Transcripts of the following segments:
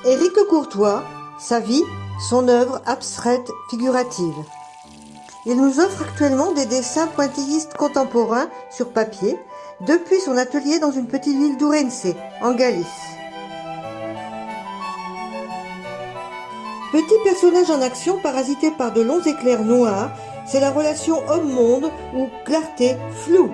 Éric Courtois, sa vie, son œuvre abstraite figurative. Il nous offre actuellement des dessins pointillistes contemporains sur papier, depuis son atelier dans une petite ville d'Ourense, en Galice. Petit personnage en action parasité par de longs éclairs noirs, c'est la relation homme-monde ou clarté-flou.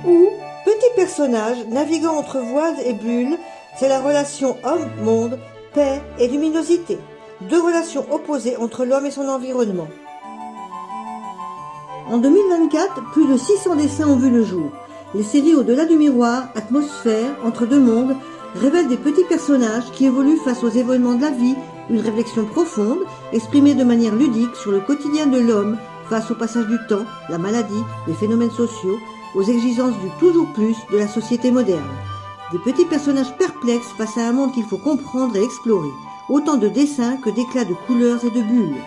Ou petit personnage naviguant entre voiles et bulles, c'est la relation homme-monde, paix et luminosité. Deux relations opposées entre l'homme et son environnement. En 2024, plus de 600 dessins ont vu le jour. Les séries Au-delà du miroir, Atmosphère, Entre deux mondes révèlent des petits personnages qui évoluent face aux événements de la vie, une réflexion profonde, exprimée de manière ludique sur le quotidien de l'homme face au passage du temps, la maladie, les phénomènes sociaux, aux exigences du toujours plus de la société moderne. Des petits personnages perplexes face à un monde qu'il faut comprendre et explorer. Autant de dessins que d'éclats de couleurs et de bulles.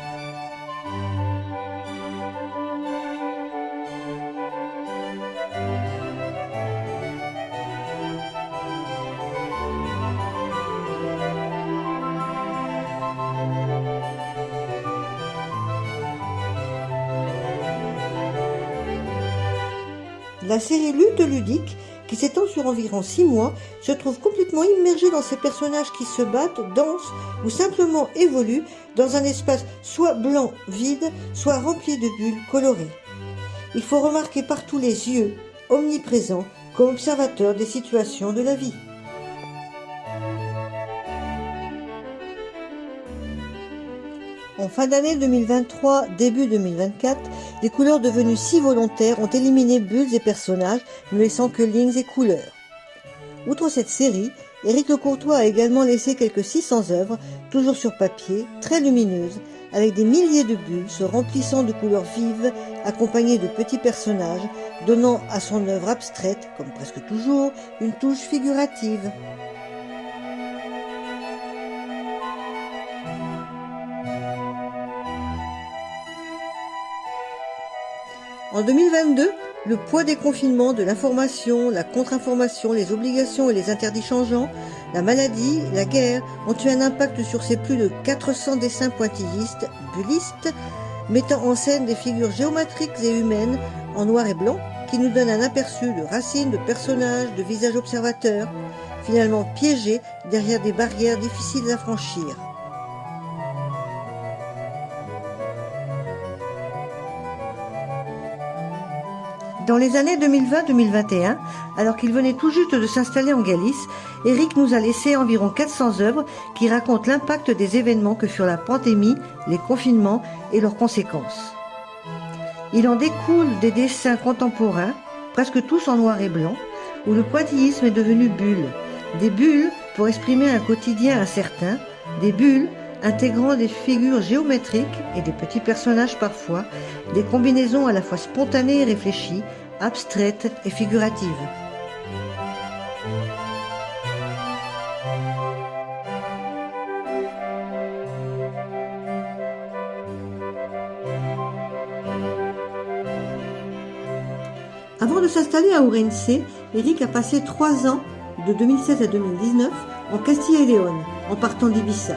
La série Lutte ludique, qui s'étend sur environ 6 mois, se trouve complètement immergée dans ces personnages qui se battent, dansent ou simplement évoluent dans un espace soit blanc, vide, soit rempli de bulles colorées. Il faut remarquer partout les yeux, omniprésents, comme observateurs des situations de la vie. En fin d'année 2023, début 2024, les couleurs devenues si volontaires ont éliminé bulles et personnages, ne laissant que lignes et couleurs. Outre cette série, Éric Courtois a également laissé quelques 600 œuvres, toujours sur papier, très lumineuses, avec des milliers de bulles se remplissant de couleurs vives, accompagnées de petits personnages, donnant à son œuvre abstraite, comme presque toujours, une touche figurative. En 2022, le poids des confinements, de l'information, la contre-information, les obligations et les interdits changeants, la maladie, la guerre ont eu un impact sur ces plus de 400 dessins pointillistes, bullistes, mettant en scène des figures géométriques et humaines en noir et blanc qui nous donnent un aperçu de racines, de personnages, de visages observateurs, finalement piégés derrière des barrières difficiles à franchir. Dans les années 2020-2021, alors qu'il venait tout juste de s'installer en Galice, Éric nous a laissé environ 400 œuvres qui racontent l'impact des événements que furent la pandémie, les confinements et leurs conséquences. Il en découle des dessins contemporains, presque tous en noir et blanc, où le pointillisme est devenu bulle. Des bulles pour exprimer un quotidien incertain, des bulles intégrant des figures géométriques et des petits personnages parfois, des combinaisons à la fois spontanées et réfléchies, abstraites et figuratives. Avant de s'installer à Ourense, Éric a passé 3 ans, de 2016 à 2019, en Castille et Léon, en partant d'Ibiza.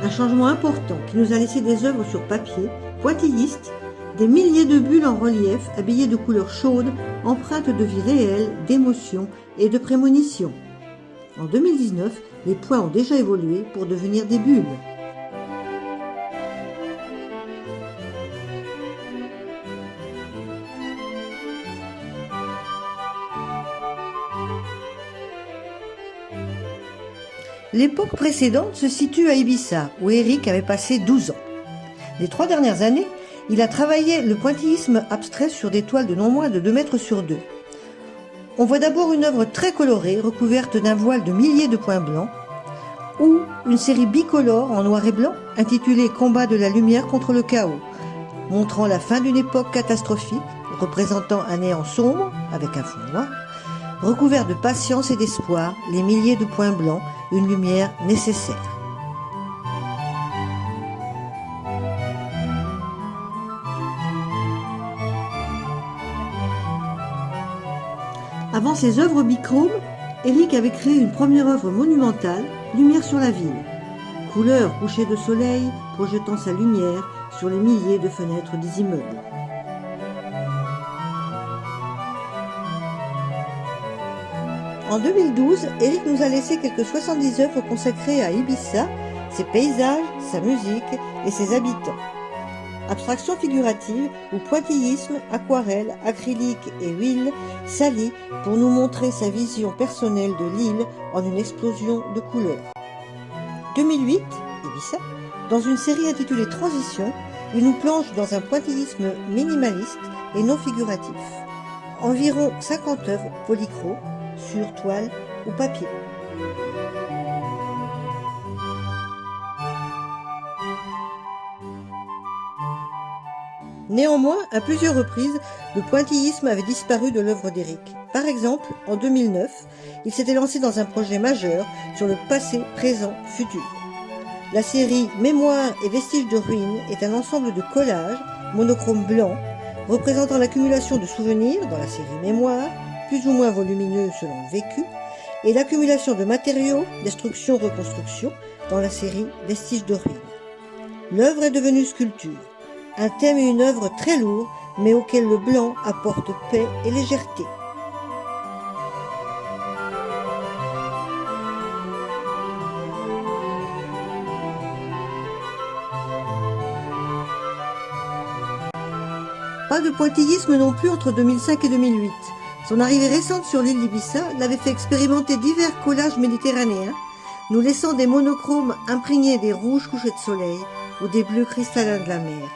Un changement important qui nous a laissé des œuvres sur papier, pointillistes, des milliers de bulles en relief habillées de couleurs chaudes, empreintes de vie réelle, d'émotion et de prémonition. En 2019, les points ont déjà évolué pour devenir des bulles. L'époque précédente se situe à Ibiza, où Éric avait passé 12 ans. Les 3 dernières années, il a travaillé le pointillisme abstrait sur des toiles de non moins de 2 mètres sur 2. On voit d'abord une œuvre très colorée, recouverte d'un voile de milliers de points blancs, ou une série bicolore en noir et blanc, intitulée Combat de la lumière contre le chaos, montrant la fin d'une époque catastrophique, représentant un néant sombre, avec un fond noir, recouvert de patience et d'espoir, les milliers de points blancs, une lumière nécessaire. Avant ses œuvres bichromes, Éric avait créé une première œuvre monumentale, Lumière sur la ville. couleur coucher de soleil projetant sa lumière sur les milliers de fenêtres des immeubles. En 2012, Éric nous a laissé quelques 70 œuvres consacrées à Ibiza, ses paysages, sa musique et ses habitants. Abstraction figurative ou pointillisme, aquarelle, acrylique et huile s'allient pour nous montrer sa vision personnelle de l'île en une explosion de couleurs. 2008, Ibiza, dans une série intitulée Transition, il nous plonge dans un pointillisme minimaliste et non figuratif. Environ 50 œuvres polychro, sur toile ou papier. Néanmoins, à plusieurs reprises, le pointillisme avait disparu de l'œuvre d'Éric. Par exemple, en 2009, il s'était lancé dans un projet majeur sur le passé, présent, futur. La série Mémoires et vestiges de ruines est un ensemble de collages, monochrome blanc, représentant l'accumulation de souvenirs dans la série Mémoires, plus ou moins volumineux selon le vécu, et l'accumulation de matériaux, destruction-reconstruction, dans la série Vestiges de ruines. L'œuvre est devenue sculpture, un thème et une œuvre très lourds, mais auquel le blanc apporte paix et légèreté. Pas de pointillisme non plus entre 2005 et 2008. Son arrivée récente sur l'île d'Ibiza l'avait fait expérimenter divers collages méditerranéens, nous laissant des monochromes imprégnés des rouges couchers de soleil ou des bleus cristallins de la mer.